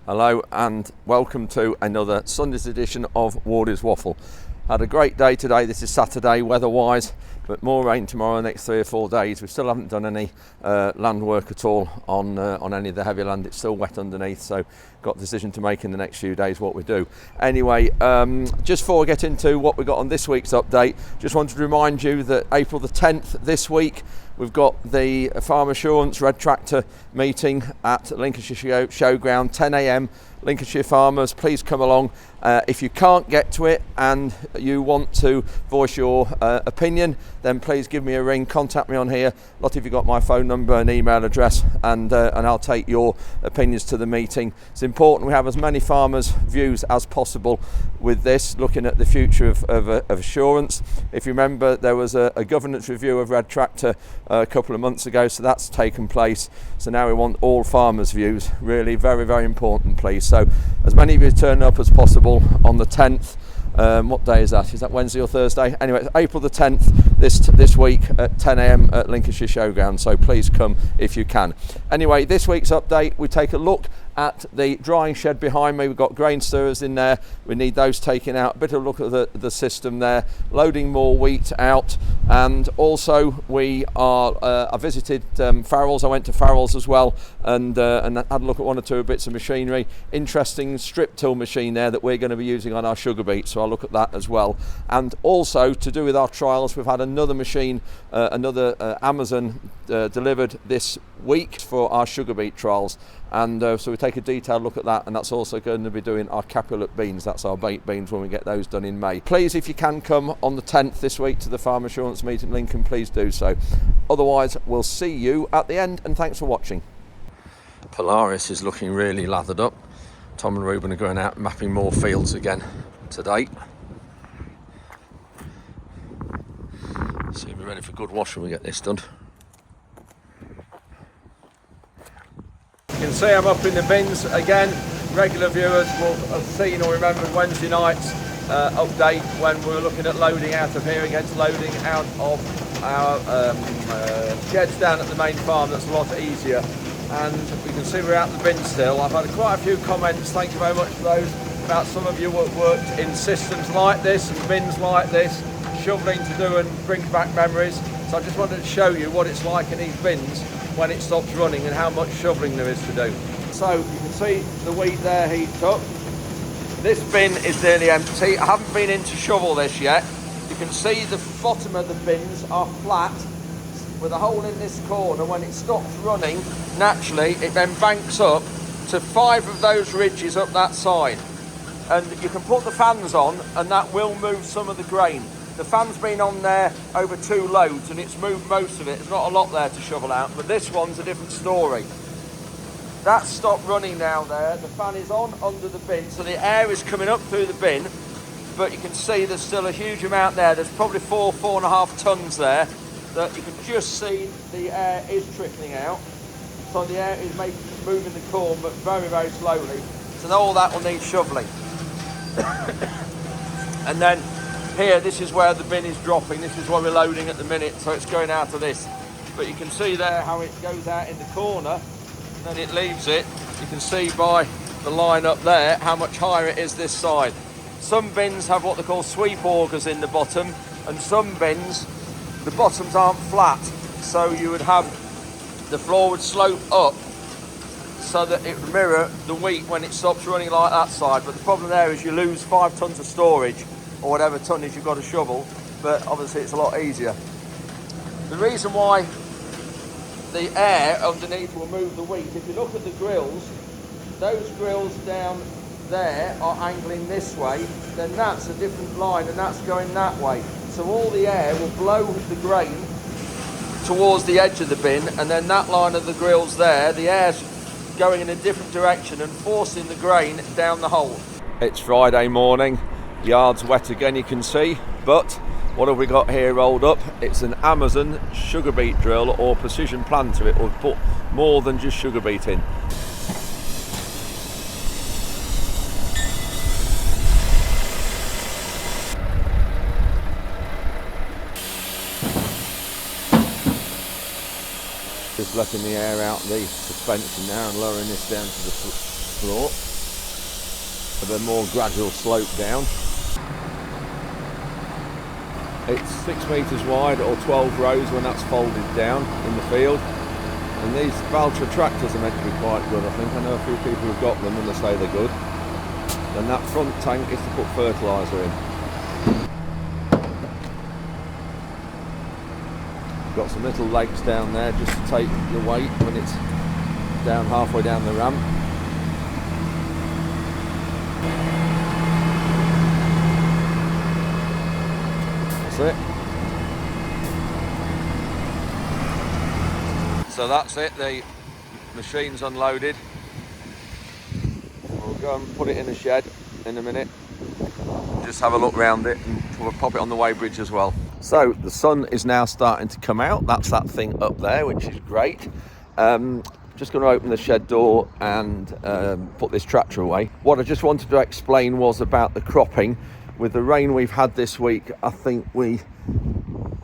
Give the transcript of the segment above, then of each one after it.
Hello and welcome to another Sunday's edition of Wardy's Waffle. Had a great day today. This is Saturday weather-wise, but more rain tomorrow, the next 3 or 4 days. We still haven't done any land work at all on any of the heavy land. It's still wet underneath, so got a decision to make in the next few days what we do. Anyway, just before we get into what we got on this week's update, just wanted to remind you that April the 10th this week, we've got the Farm Assurance Red Tractor meeting at Lincolnshire Showground, 10 a.m. Lincolnshire farmers, please come along. If you can't get to it and you want to voice your opinion, then please give me a ring, contact me on here. A lot of you got my phone number and email address, and I'll take your opinions to the meeting. It's important we have as many farmers' views as possible with this, looking at the future of assurance. If you remember, there was a governance review of Red Tractor a couple of months ago, so that's taken place. So now we want all farmers' views, really very, very important, please. So as many of you turn up as possible on the 10th. What day is that? Is that Wednesday or Thursday? Anyway, it's April the 10th this week at 10 a.m. at Lincolnshire Showground, so please come if you can. Anyway, this week's update, we take a look at the drying shed behind me. We've got grain stirrers in there, we need those taken out. A bit of a look at the system there, loading more wheat out, and also we are I visited Farrell's. I went to Farrell's as well, and had a look at one or two bits of machinery. Interesting strip till machine there that we're going to be using on our sugar beet, so I'll look at that as well. And also to do with our trials, we've had another machine, Amazon delivered this week for our sugar beet trials, and so we take a detailed look at that, and that's also going to be doing our Capulet beans. That's our baked beans when we get those done in May. Please, if you can come on the 10th this week to the Farm Assurance meeting in Lincoln, please do so. Otherwise, we'll see you at the end, and thanks for watching. Polaris is looking really lathered up. Tom and Ruben are going out mapping more fields again today. So we'll be ready for good wash when we get this done. You can see I'm up in the bins again. Regular viewers will have seen or remembered Wednesday night's update when we were looking at loading out of here against loading out of our sheds down at the main farm. That's a lot easier, and we can see we're out the bin still. I've had quite a few comments, thank you very much for those, about some of you who have worked in systems like this and bins like this, shoveling to do and brings back memories. So I just wanted to show you what it's like in these bins when it stops running and how much shoveling there is to do. So you can see the wheat there heaped up. This bin is nearly empty. I haven't been in to shovel this yet. You can see the bottom of the bins are flat with a hole in this corner. When it stops running, naturally it then banks up to 5 of those ridges up that side. And you can put the fans on and that will move some of the grain. The fan's been on there over 2 loads and it's moved most of it. There's not a lot there to shovel out, but this one's a different story. That's stopped running now there. The fan is on under the bin, so the air is coming up through the bin, but you can see there's still a huge amount there. There's probably 4.5 tons there that you can just see the air is trickling out. So the air is moving the corn, but very, very slowly. So all that will need shoveling. And then here, this is where the bin is dropping. This is where we're loading at the minute, so it's going out of this. But you can see there how it goes out in the corner, and then it leaves it. You can see by the line up there how much higher it is this side. Some bins have what they call sweep augers in the bottom, and some bins, the bottoms aren't flat. So you would have, the floor would slope up so that it would mirror the wheat when it stops running like that side. But the problem there is you lose 5 tons of storage, or whatever tonnage you've got to shovel, but obviously it's a lot easier. The reason why the air underneath will move the wheat, if you look at the grills, those grills down there are angling this way, then that's a different line and that's going that way. So all the air will blow the grain towards the edge of the bin, and then that line of the grills there, the air's going in a different direction and forcing the grain down the hole. It's Friday morning. Yard's wet again, you can see, but what have we got here rolled up? It's an Amazon sugar beet drill or precision planter. It will put more than just sugar beet in. Just letting the air out the suspension now and lowering this down to the floor. of a more gradual slope down. It's 6 metres wide or 12 rows when that's folded down in the field. And these Valtra tractors are meant to be quite good, I think. I know a few people who've got them and they say they're good. And that front tank is to put fertiliser in. Got some little legs down there just to take the weight when it's down halfway down the ramp. That's it. So that's it, the machine's unloaded. We'll go and put it in the shed in a minute. Just have a look round it and we'll pop it on the weighbridge as well. So the sun is now starting to come out. That's that thing up there, which is great. Just going to open the shed door and put this tractor away. What I just wanted to explain was about the cropping. With the rain we've had this week, I think we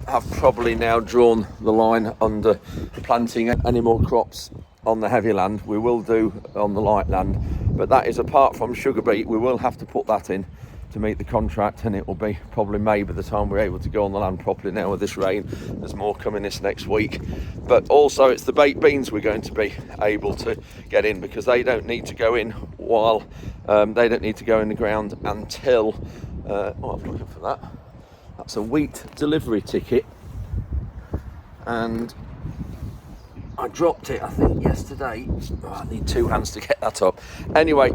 have probably now drawn the line under planting any more crops on the heavy land. We will do on the light land, but that is apart from sugar beet. We will have to put that in to meet the contract, and it will be probably May by the time we're able to go on the land properly now with this rain. There's more coming this next week. But also it's the baked beans we're going to be able to get in, because they don't need to go in while they don't need to go in the ground until oh, I'm looking for that. That's a wheat delivery ticket, and I dropped it, I think, yesterday. Oh, I need two hands to get that up. Anyway,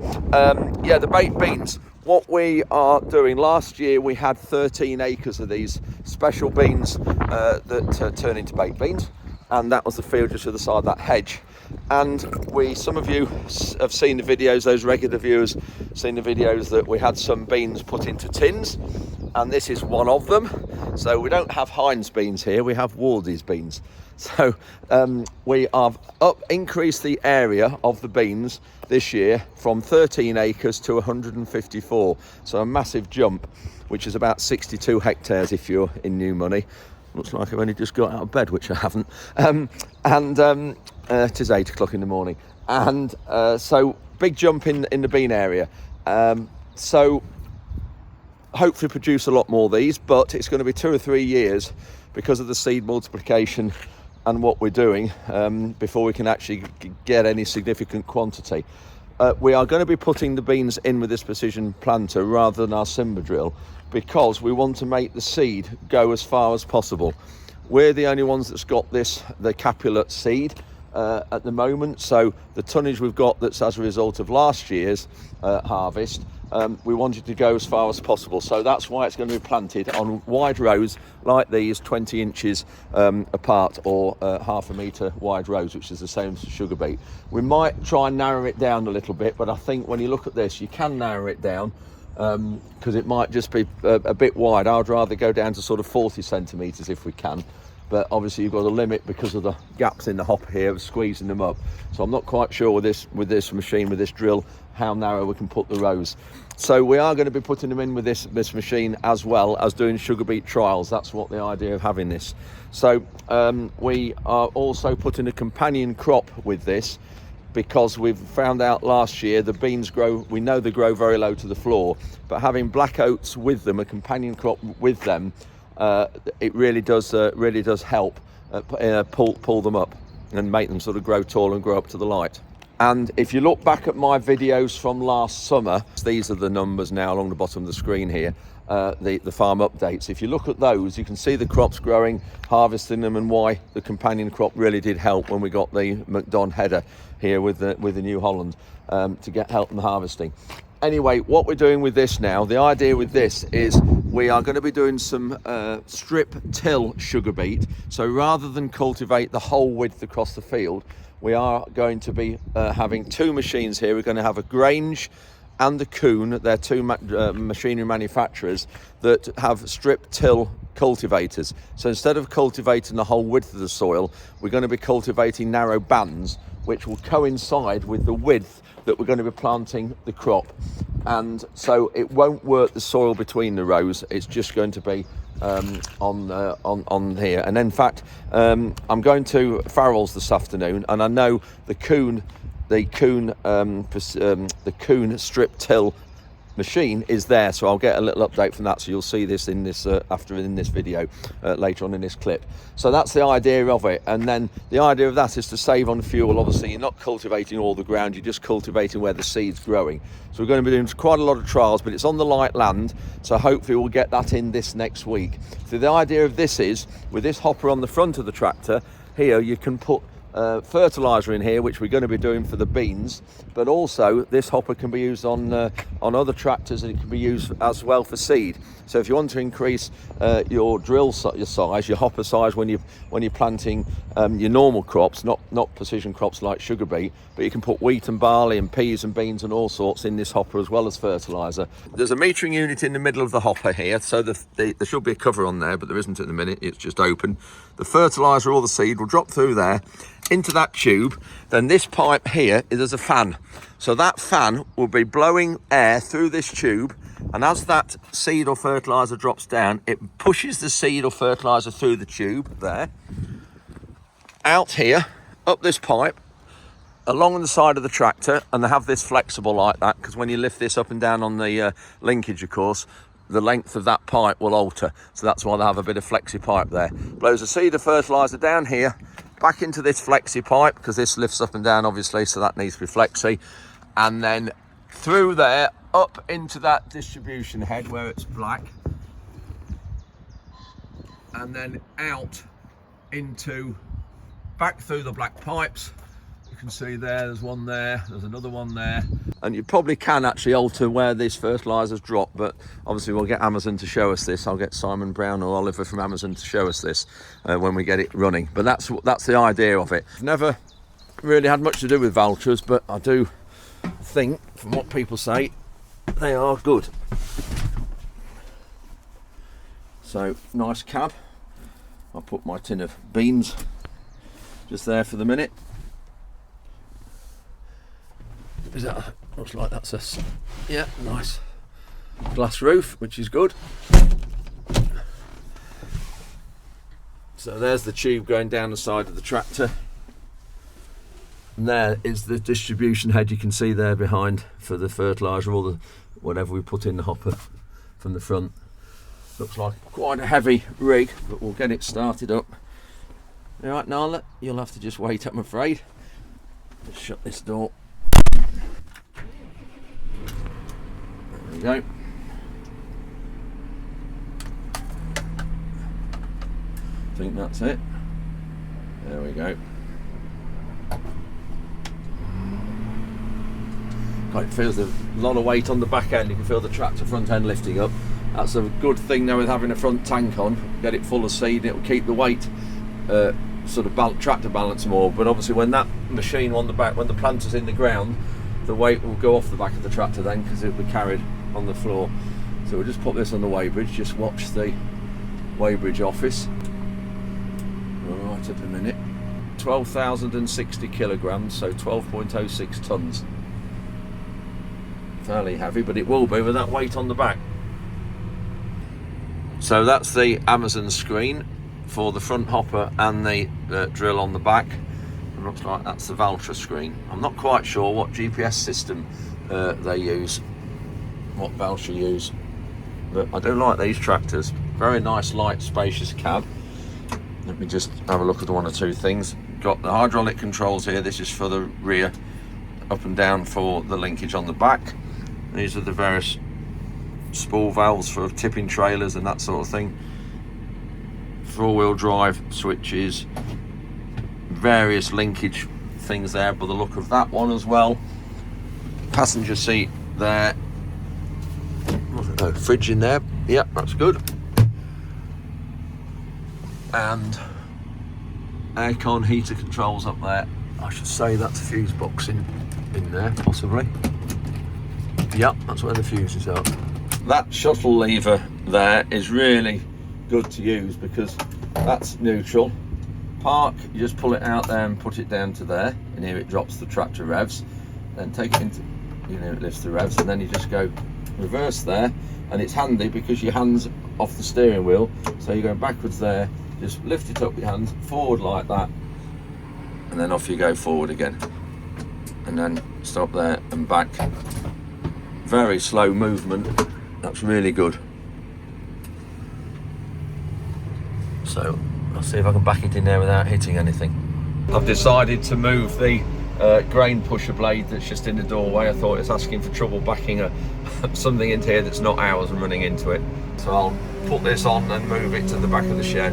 yeah, the baked beans. What we are doing, last year we had 13 acres of these special beans that turn into baked beans, and that was the field just to the side of that hedge. And some of you have seen the videos, those regular viewers seen the videos that we had some beans put into tins, and this is one of them. So we don't have Heinz beans here, we have Wardy's beans. So we have increased the area of the beans this year from 13 acres to 154. So a massive jump, which is about 62 hectares if you're in new money. Looks like I've only just got out of bed, which I haven't. It is 8 o'clock in the morning. And so big jump in the bean area. So hopefully produce a lot more of these, but it's going to be 2 or 3 years because of the seed multiplication and what we're doing before we can actually get any significant quantity. We are going to be putting the beans in with this precision planter rather than our Simba drill, because we want to make the seed go as far as possible. We're the only ones that's got the Capulet seed at the moment, so the tonnage we've got that's as a result of last year's harvest, we wanted to go as far as possible. So that's why it's going to be planted on wide rows like these, 20 inches apart, or half a metre wide rows, which is the same as sugar beet. We might try and narrow it down a little bit, but I think when you look at this, you can narrow it down because it might just be a bit wide. I'd rather go down to sort of 40 centimetres if we can. But obviously you've got a limit because of the gaps in the hopper here of squeezing them up. So I'm not quite sure with this machine, with this drill, how narrow we can put the rows. So we are going to be putting them in with this machine, as well as doing sugar beet trials. That's what the idea of having this. So we are also putting a companion crop with this, because we've found out last year the beans grow, we know they grow very low to the floor, but having black oats with them, a companion crop with them, it really does help pull them up and make them sort of grow tall and grow up to the light. And if you look back at my videos from last summer, these are the numbers now along the bottom of the screen here, the farm updates. If you look at those, you can see the crops growing, harvesting them, and why the companion crop really did help when we got the McDon header here with the New Holland to get help in the harvesting. Anyway, what we're doing with this now, the idea with this is we are going to be doing some strip till sugar beet. So rather than cultivate the whole width across the field, we are going to be having two machines here. We're going to have a Grange and a Kuhn. They're two machinery manufacturers that have strip till cultivators. So instead of cultivating the whole width of the soil, we're going to be cultivating narrow bands, which will coincide with the width that we're going to be planting the crop. And so it won't work the soil between the rows. It's just going to be on here. And in fact, I'm going to Farrell's this afternoon, and I know the Kuhn strip till machine is there, so I'll get a little update from that, so you'll see this in this in this video later on in this clip. So that's the idea of it, and then the idea of that is to save on fuel. Obviously you're not cultivating all the ground, you're just cultivating where the seed's growing. So we're going to be doing quite a lot of trials, but it's on the light land, so hopefully we'll get that in this next week. So the idea of this is, with this hopper on the front of the tractor here, you can put fertilizer in here, which we're going to be doing for the beans, but also this hopper can be used on other tractors, and it can be used as well for seed. So if you want to increase your drill size, your hopper size, when you're planting your normal crops, not precision crops like sugar beet, but you can put wheat and barley and peas and beans and all sorts in this hopper as well as fertilizer. There's a metering unit in the middle of the hopper here, so there should be a cover on there, but there isn't at the minute. It's just open. The fertilizer or the seed will drop through there into that tube. Then this pipe here, there's a fan, so that fan will be blowing air through this tube, and as that seed or fertilizer drops down, it pushes the seed or fertilizer through the tube there, out here, up this pipe, along the side of the tractor. And they have this flexible like that, because when you lift this up and down on the linkage, of course, the length of that pipe will alter, so that's why they have a bit of flexi pipe there. Blows the seed of fertilizer down here, back into this flexi pipe, because this lifts up and down obviously, so that needs to be flexi, and then through there up into that distribution head where it's black, and then out into back through the black pipes. You can see there's one there, there's another one there, and you probably can actually alter where this fertilizer's dropped, but obviously we'll get Amazon to show us this. I'll get Simon Brown or Oliver from Amazon to show us this when we get it running. But that's the idea of it. I've never really had much to do with Valtras, but I do think, from what people say, they are good. So nice cab. I'll put my tin of beans just there for the minute. Is that, looks like that's a, yeah, nice glass roof, which is good. So there's the tube going down the side of the tractor, and there is the distribution head you can see there behind for the fertilizer or the whatever we put in the hopper from the front. Looks like quite a heavy rig, but we'll get it started up. All right, Nala, you'll have to just wait, I'm afraid. Just shut this door. There we go. I think that's it. There we go. It feels a lot of weight on the back end. You can feel the tractor front end lifting up. That's a good thing now with having a front tank on. Get it full of seed, it will keep the weight sort of tractor balance more. But obviously when that machine on the back, when the planter's in the ground, the weight will go off the back of the tractor then, because it will be carried on the floor. So we'll just put this on the weighbridge. Just watch the weighbridge office. Right at the minute, 12,060 kilograms, so 12.06 tons. Fairly heavy, but it will be with that weight on the back. So that's the Amazon screen for the front hopper and the drill on the back. It looks like that's the Valtra screen. I'm not quite sure what GPS system they use, what Valtra use, but I do like these tractors. Very nice, light, spacious cab. Let me just have a look at one or two things. Got the hydraulic controls here. This is for the rear, up and down for the linkage on the back. These are the various spool valves for tipping trailers and that sort of thing. Four-wheel drive switches, various linkage things there by the look of that one as well. Passenger seat there. Oh, fridge in there. Yep, that's good. And aircon heater controls up there. I should say that's a fuse box in there, possibly. Yep, that's where the fuses are. That shuttle lever there is really good to use because that's neutral. Park, you just pull it out there and put it down to there, and here it drops the tractor revs. Then take it into, it lifts the revs, and then you just go reverse there, and it's handy because your hands off the steering wheel, so you're going backwards there, just lift it up with your hands, forward like that, and then off you go forward again, and then stop there and back very slow movement. That's really good. So I'll see if I can back it in there without hitting anything. I've decided to move the grain pusher blade that's just in the doorway. I thought it's asking for trouble backing something into here that's not ours and running into it. So I'll put this on and move it to the back of the shed.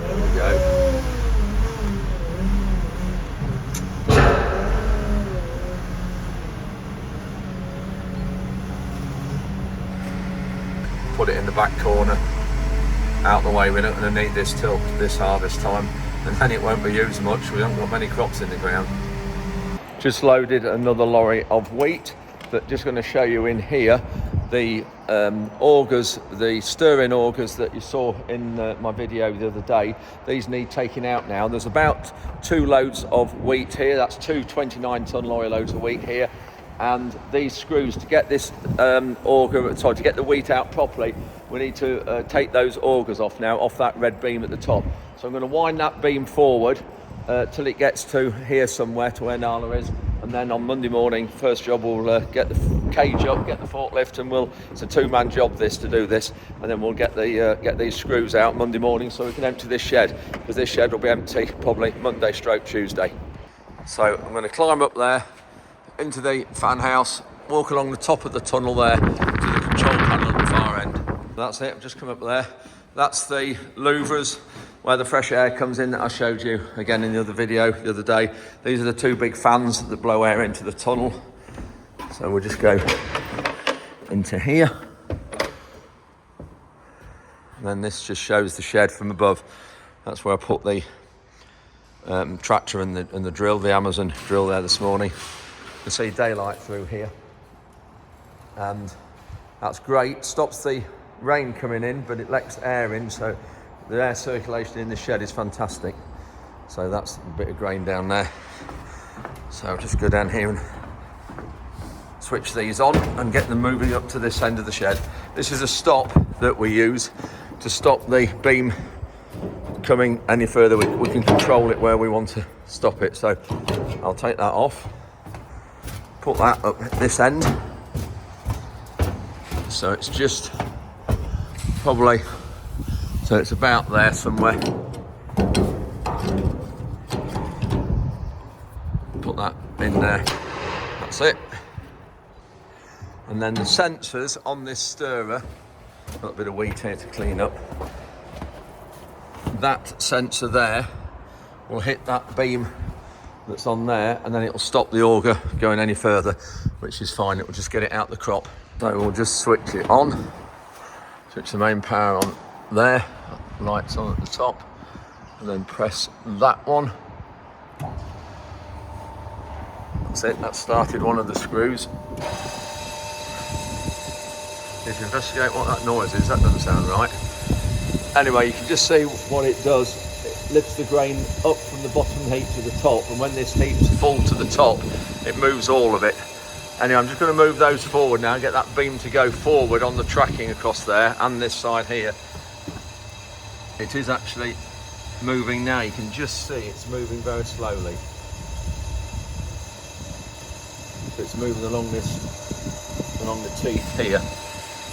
There we go. Put it in the back corner, out the way. We're not going to need this till this harvest time, and then it won't be used much. We haven't got many crops in the ground. Just loaded another lorry of wheat, but just going to show you in here the augers, the stirring augers that you saw in my video the other day. These need taking out now. There's about 2 loads of wheat here. That's 2 29-ton lorry loads of wheat here. And these screws, to get this to get the wheat out properly, we need to take those augers off now, off that red beam at the top. So I'm going to wind that beam forward till it gets to here somewhere, to where Nala is. And then on Monday morning, first job, we'll get the cage up, get the forklift, and it's a 2-man job this, to do this. And then we'll get these screws out Monday morning so we can empty this shed, because this shed will be empty probably Monday/Tuesday. So I'm going to climb up there into the fan house, walk along the top of the tunnel there to the control panel at the far end. That's it, I've just come up there. That's the louvers where the fresh air comes in that I showed you again in the other video the other day. These are the 2 big fans that blow air into the tunnel. So we'll just go into here. And then this just shows the shed from above. That's where I put the tractor and the drill, the Amazon drill there this morning. You can see daylight through here, and that's great. Stops the rain coming in, but it lets air in, so the air circulation in the shed is fantastic. So that's a bit of grain down there. So I'll just go down here and switch these on and get them moving up to this end of the shed. This is a stop that we use to stop the beam coming any further. We can control it where we want to stop it. So I'll take that off. Put that up at this end, so it's just probably, so it's about there somewhere. Put that in there, that's it. And then the sensors on this stirrer, a little bit of wheat here to clean up. That sensor there will hit that beam that's on there, and then it'll stop the auger going any further, which is fine. It will just get it out the crop. So we'll just switch it on, switch the main power on there, lights on at the top, and then press that one. That's it, that started one of the screws. Need to investigate what that noise is. That doesn't sound right. Anyway, you can just see what it does. Lifts the grain up from the bottom heap to the top, and when this heap's full to the top, it moves all of it. Anyway, I'm just going to move those forward now, get that beam to go forward on the tracking across there and this side here. It is actually moving now. You can just see it's moving very slowly. So it's moving along the teeth here,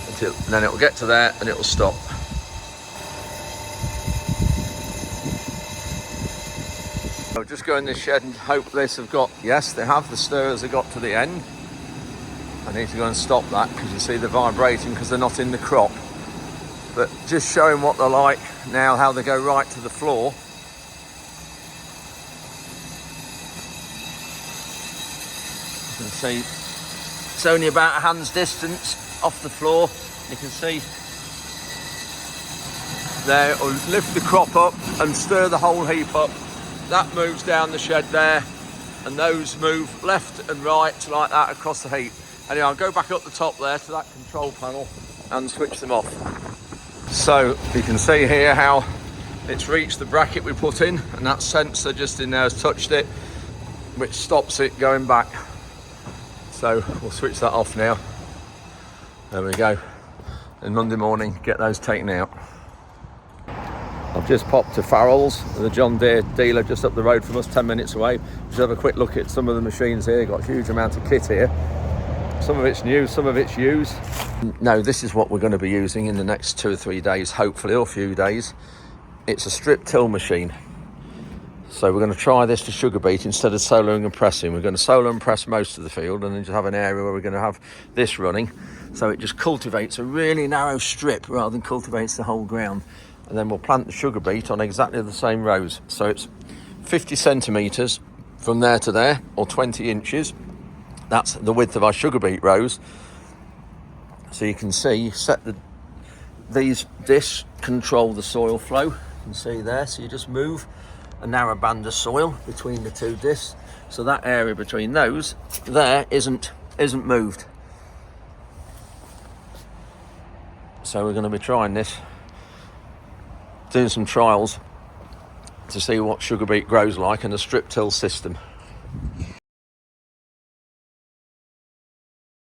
and then it'll get to there and it'll stop. I'll just go in this shed and hope this have got, yes, they have, the stirrers have got to the end. I need to go and stop that because you see they're vibrating because they're not in the crop. But just showing what they're like now, how they go right to the floor. You can see it's only about a hand's distance off the floor. You can see there, it'll lift the crop up and stir the whole heap up. That moves down the shed there, and those move left and right like that across the heap. Anyway, I'll go back up the top there to that control panel and switch them off. So you can see here how it's reached the bracket we put in, and that sensor just in there has touched it, which stops it going back. So we'll switch that off now. There we go. And Monday morning, get those taken out. I've just popped to Farrell's, the John Deere dealer just up the road from us, 10 minutes away. Just have a quick look at some of the machines here. Got a huge amount of kit here. Some of it's new, some of it's used. Now this is what we're going to be using in the next 2 or 3 days, hopefully, or a few days. It's a strip till machine. So we're going to try this for sugar beet instead of soloing and pressing. We're going to solo and press most of the field and then just have an area where we're going to have this running. So it just cultivates a really narrow strip rather than cultivates the whole ground. And then we'll plant the sugar beet on exactly the same rows. So it's 50 centimetres from there to there, or 20 inches. That's the width of our sugar beet rows. So you can see, these discs control the soil flow. You can see there, so you just move a narrow band of soil between the two discs. So that area between those there isn't moved. So we're going to be trying this, doing some trials to see what sugar beet grows like in a strip till system.